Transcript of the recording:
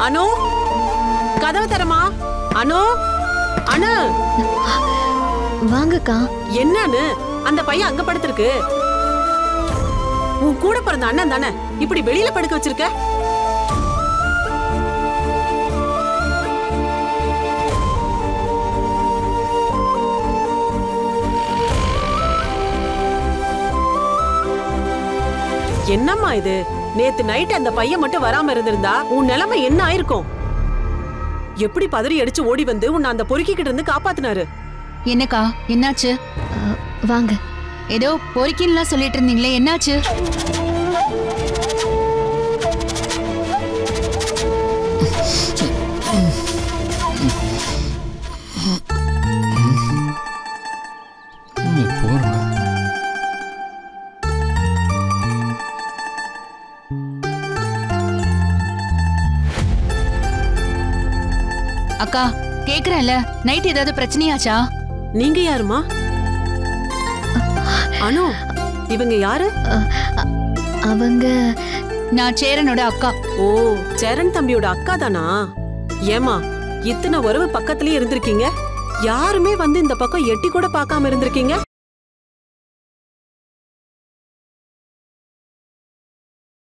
அனு, கதவை தரமா? அனு, அனு. வாங்கக்கா. என்னன்னு அந்த பையன் அங்க படுத்திருக்கு? உன் கூட பிறந்த அண்ணன் தானே, இப்படி வெளியில படுக்க வச்சிருக்க? என்னம்மா இது? நேத்து நைட் அந்த பையன் மட்டும் வராம இருந்திருந்தா உன் நிலைமை என்ன ஆயிருக்கும்? எப்படி பதறி அடிச்சு ஓடி வந்து உன்னை அந்த பொறுக்கிக்கிட்ட இருந்து காப்பாத்தினாரு? என்னக்கா, என்னாச்சு? வாங்க. ஏதோ பொறுக்கின்லாம் சொல்லிட்டு இருந்தீங்களே, என்னாச்சு? அக்கா, கேக்குறேன்ல, நைட் ஏதாவது பிரச்சனையாச்சா? நீங்க யாருமா? அனு, இவங்க யாரு? அவங்க நான் சேரனோட அக்கா. ஓ, சேரன் தம்பியோட அக்கா தானா? ஏமா, இத்தனை உறவு பக்கத்துலயே இருந்திருக்கீங்க, யாருமே வந்து இந்த பக்கம் எட்டி கூட பார்க்காம இருந்திருக்கீங்க?